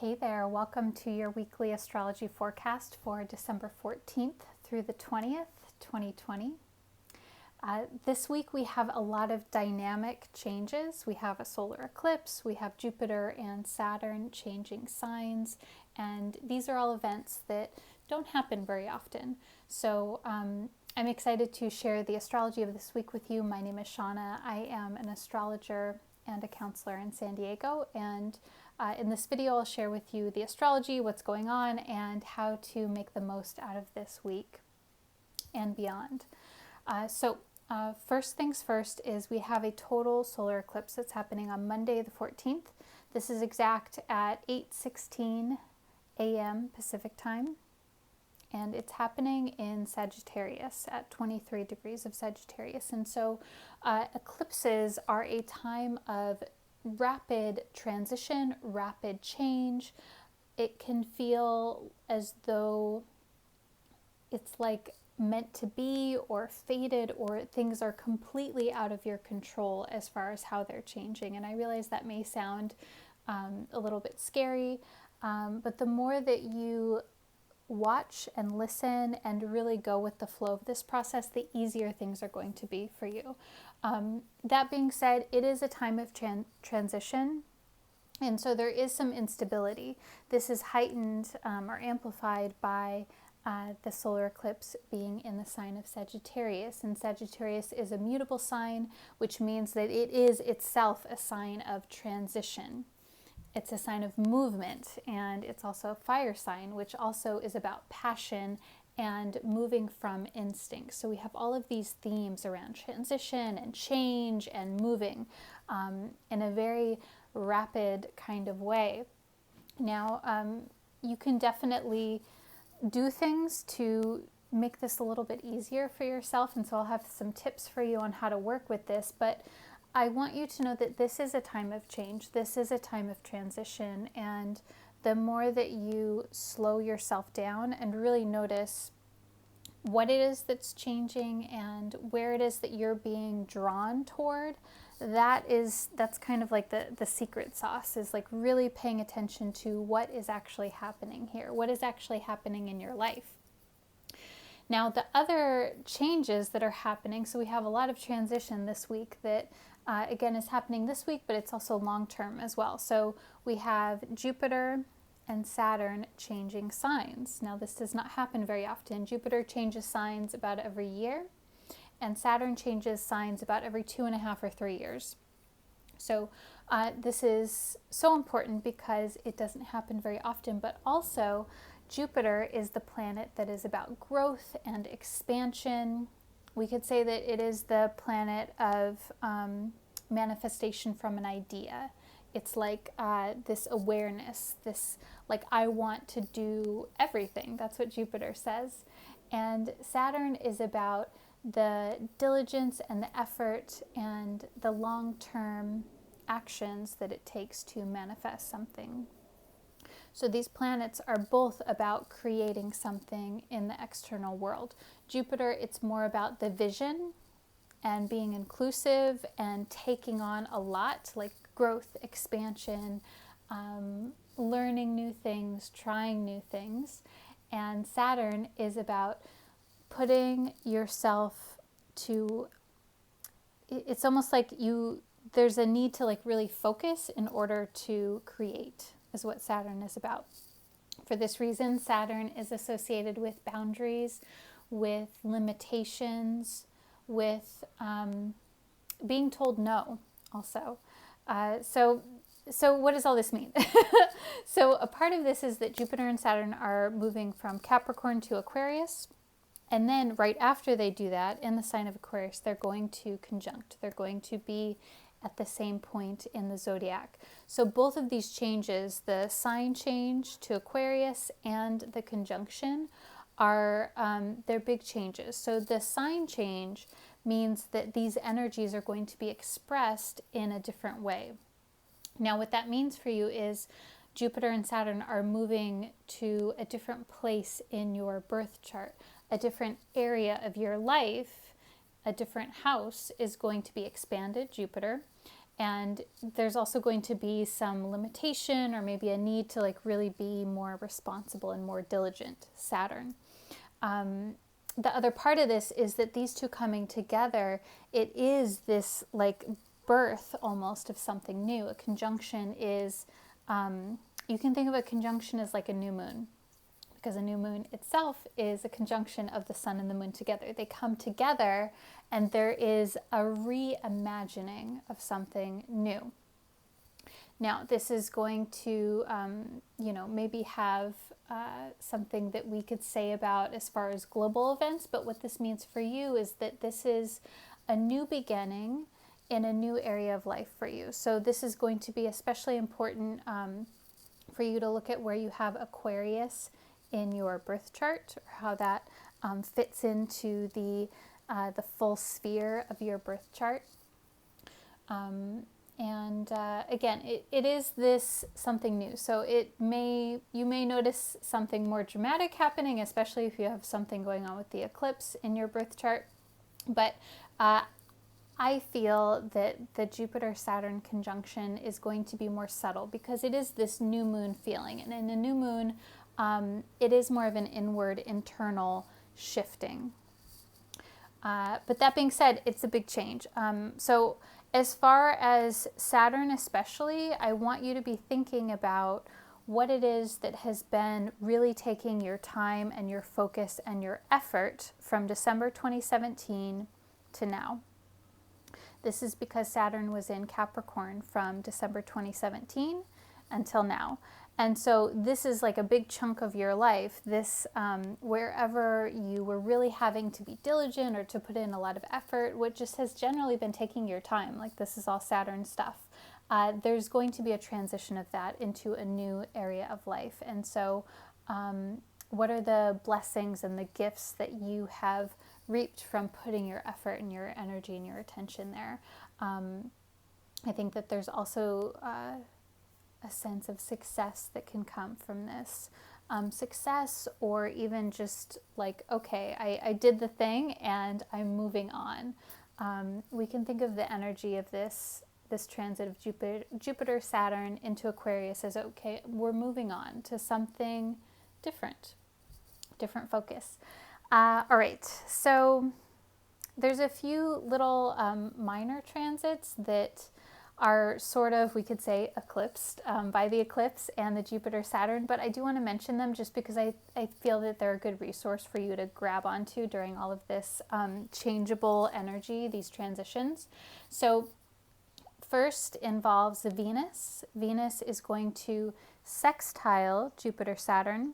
Hey there, welcome to your weekly astrology forecast for December 14th through the 20th, 2020. This week we have a lot of dynamic changes. We have a solar eclipse, we have Jupiter and Saturn changing signs, and these are all events that don't happen very often. So I'm excited to share the astrology of this week with you. My name is Shauna. I am an astrologer and a counselor in San Diego, and in this video I'll share with you the astrology, what's going on, and how to make the most out of this week and beyond. First things first is we have a total solar eclipse that's happening on Monday the 14th. This is exact at 8:16 a.m. Pacific time, and it's happening in Sagittarius at 23 degrees of Sagittarius. And so eclipses are a time of rapid transition, rapid change. It can feel as though it's like meant to be or fated, or things are completely out of your control as far as how they're changing. And I realize that may sound a little bit scary, but the more that you watch and listen and really go with the flow of this process, the easier things are going to be for you. That being said, it is a time of transition, and so there is some instability. This is heightened or amplified by the solar eclipse being in the sign of Sagittarius. And Sagittarius is a mutable sign, which means that it is itself a sign of transition. It's a sign of movement, and it's also a fire sign, which also is about passion and moving from instinct. So we have all of these themes around transition and change and moving in a very rapid kind of way. Now, you can definitely do things to make this a little bit easier for yourself, and so I'll have some tips for you on how to work with this, but I want you to know that this is a time of change. This is a time of transition, and the more that you slow yourself down and really notice what it is that's changing and where it is that you're being drawn toward, that's kind of like the secret sauce, is like really paying attention to what is actually happening here, what is actually happening in your life. Now, the other changes that are happening, so we have a lot of transition this week that again is happening this week, but it's also long term as well. So we have Jupiter and Saturn changing signs. Now, this does not happen very often. Jupiter changes signs about every year, and Saturn changes signs about every 2.5 or 3 years. So this is so important because it doesn't happen very often, but also Jupiter is the planet that is about growth and expansion. We could say that it is the planet of manifestation from an idea. It's like this awareness, this like, I want to do everything. That's what Jupiter says. And Saturn is about the diligence and the effort and the long-term actions that it takes to manifest something. So these planets are both about creating something in the external world. Jupiter, it's more about the vision and being inclusive and taking on a lot, like growth, expansion, learning new things, trying new things. And Saturn is about putting yourself to, it's almost like there's a need to like really focus in order to create, is what Saturn is about. For this reason, Saturn is associated with boundaries, with limitations, with being told no also. So what does all this mean? So a part of this is that Jupiter and Saturn are moving from Capricorn to Aquarius. And then right after they do that, in the sign of Aquarius, they're going to conjunct. They're going to be at the same point in the zodiac. So both of these changes, the sign change to Aquarius and the conjunction, are they're big changes. So the sign change means that these energies are going to be expressed in a different way. Now, what that means for you is Jupiter and Saturn are moving to a different place in your birth chart. A different area of your life, a different house is going to be expanded, Jupiter, And there's also going to be some limitation or maybe a need to like really be more responsible and more diligent, Saturn. The other part of this is that these two coming together, it is this like birth almost of something new. A conjunction is, you can think of a conjunction as like a new moon, because a new moon itself is a conjunction of the sun and the moon together. They come together and there is a reimagining of something new. Now, this is going to, maybe have something that we could say about as far as global events, but what this means for you is that this is a new beginning in a new area of life for you. So this is going to be especially important for you to look at where you have Aquarius in your birth chart, or how that fits into the full sphere of your birth chart. Again, it is this something new. So you may notice something more dramatic happening, especially if you have something going on with the eclipse in your birth chart. But I feel that the Jupiter-Saturn conjunction is going to be more subtle because it is this new moon feeling. And in a new moon, it is more of an inward, internal shifting. But that being said, it's a big change. So as far as Saturn especially, I want you to be thinking about what it is that has been really taking your time and your focus and your effort from December 2017 to now. This is because Saturn was in Capricorn from December 2017 until now. And so this is like a big chunk of your life, this wherever you were really having to be diligent or to put in a lot of effort, what just has generally been taking your time, like this is all Saturn stuff. There's going to be a transition of that into a new area of life. And so what are the blessings and the gifts that you have reaped from putting your effort and your energy and your attention there? I think that there's also a sense of success that can come from this. Success, or even just like, okay, I did the thing and I'm moving on. We can think of the energy of this transit of Jupiter, Saturn into Aquarius as, okay, we're moving on to something different focus. All right, so there's a few little minor transits that are sort of, we could say, eclipsed by the eclipse and the Jupiter-Saturn, but I do want to mention them just because I feel that they're a good resource for you to grab onto during all of this changeable energy, these transitions. So first involves Venus. Venus is going to sextile Jupiter-Saturn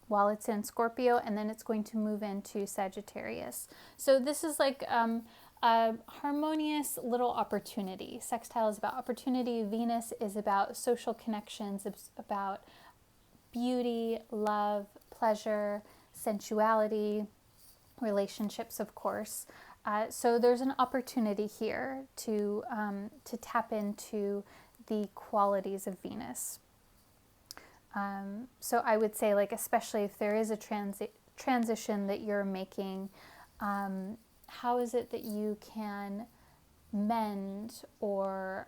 while it's in Scorpio, and then it's going to move into Sagittarius. So this is like a harmonious little opportunity. Sextile is about opportunity. Venus is about social connections. It's about beauty, love, pleasure, sensuality, relationships, of course. So there's an opportunity here to tap into the qualities of Venus. So I would say, like, especially if there is a transition that you're making, how is it that you can mend or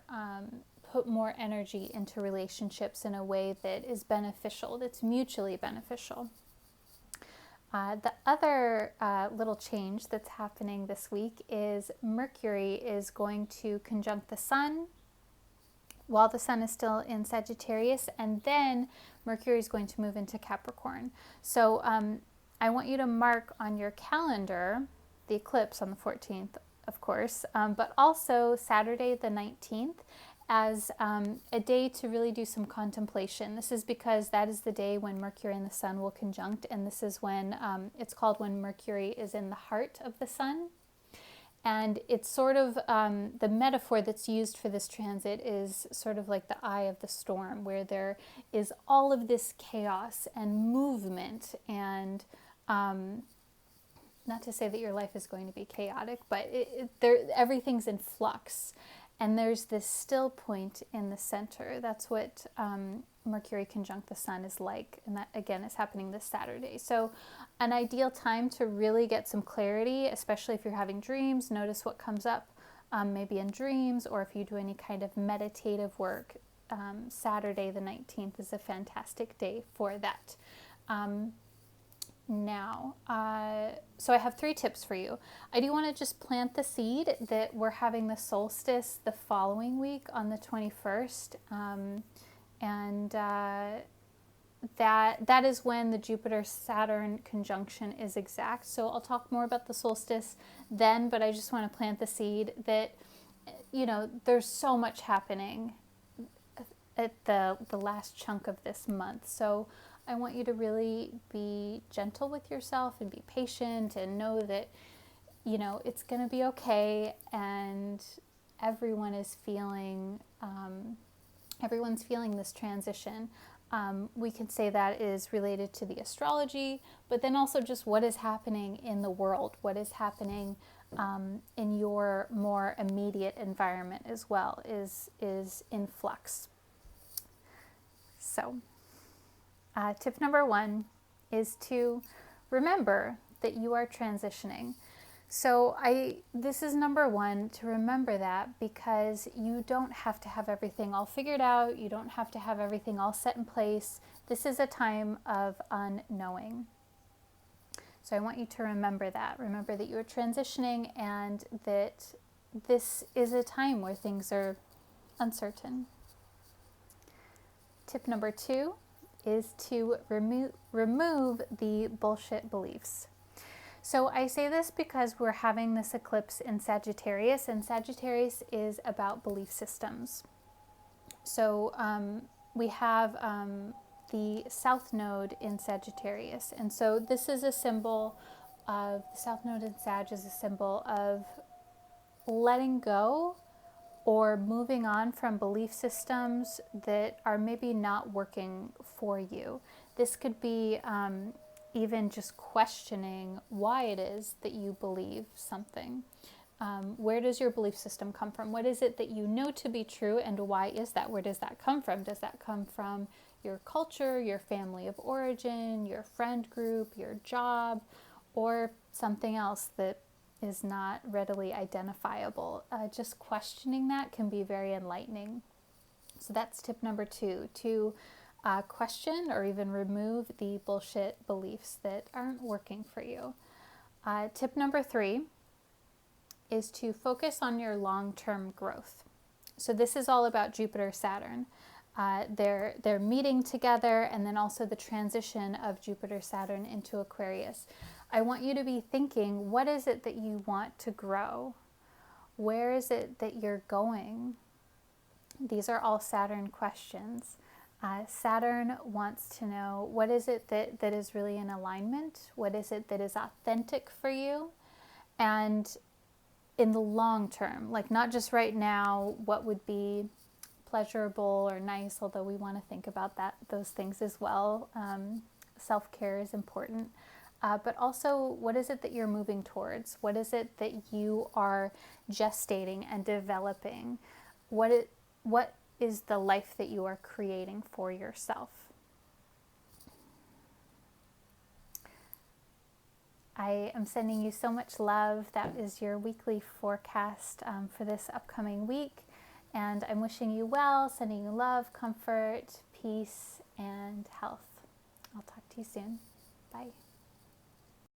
put more energy into relationships in a way that is beneficial, that's mutually beneficial? The other little change that's happening this week is Mercury is going to conjunct the Sun while the Sun is still in Sagittarius, and then Mercury is going to move into Capricorn. So I want you to mark on your calendar the eclipse on the 14th, of course, but also Saturday the 19th as a day to really do some contemplation. This is because that is the day when Mercury and the Sun will conjunct, and this is when it's called when Mercury is in the heart of the Sun. And it's sort of, the metaphor that's used for this transit is sort of like the eye of the storm, where there is all of this chaos and movement and not to say that your life is going to be chaotic, but everything's in flux. And there's this still point in the center. That's what Mercury conjunct the Sun is like. And that, again, is happening this Saturday. So an ideal time to really get some clarity, especially if you're having dreams, notice what comes up. maybe in dreams, or if you do any kind of meditative work, Saturday the 19th is a fantastic day for that. So I have 3 tips for you. I do want to just plant the seed that we're having the solstice the following week on the 21st. That is when the Jupiter-Saturn conjunction is exact. So I'll talk more about the solstice then, but I just want to plant the seed that, there's so much happening at the last chunk of this month. So I want you to really be gentle with yourself and be patient and know that, it's going to be okay, and everyone's feeling this transition. We can say that is related to the astrology, but then also just what is happening in the world, what is happening in your more immediate environment as well is in flux. So, tip number 1 is to remember that you are transitioning. So this is number 1, to remember that, because you don't have to have everything all figured out. You don't have to have everything all set in place. This is a time of unknowing. So I want you to remember that. Remember that you are transitioning and that this is a time where things are uncertain. Tip number 2 is to remove the bullshit beliefs. So I say this because we're having this eclipse in Sagittarius, and Sagittarius is about belief systems. So we have the South Node in Sagittarius, and so this is a symbol of, the South Node in Sag is a symbol of letting go or moving on from belief systems that are maybe not working for you. This could be even just questioning why it is that you believe something. Where does your belief system come from? What is it that you know to be true, and why is that? Where does that come from? Does that come from your culture, your family of origin, your friend group, your job, or something else that is not readily identifiable? Just questioning that can be very enlightening. So that's tip number 2, to question or even remove the bullshit beliefs that aren't working for you. Tip number 3 is to focus on your long-term growth. So this is all about Jupiter-Saturn. They're meeting together, and then also the transition of Jupiter-Saturn into Aquarius. I want you to be thinking, what is it that you want to grow? Where is it that you're going? These are all Saturn questions. Saturn wants to know, what is it that is really in alignment? What is it that is authentic for you? And in the long term, like not just right now, what would be pleasurable or nice, although we want to think about those things as well. Self-care is important. But also, what is it that you're moving towards? What is it that you are gestating and developing? What is the life that you are creating for yourself? I am sending you so much love. That is your weekly forecast for this upcoming week. And I'm wishing you well, sending you love, comfort, peace, and health. I'll talk to you soon. Bye.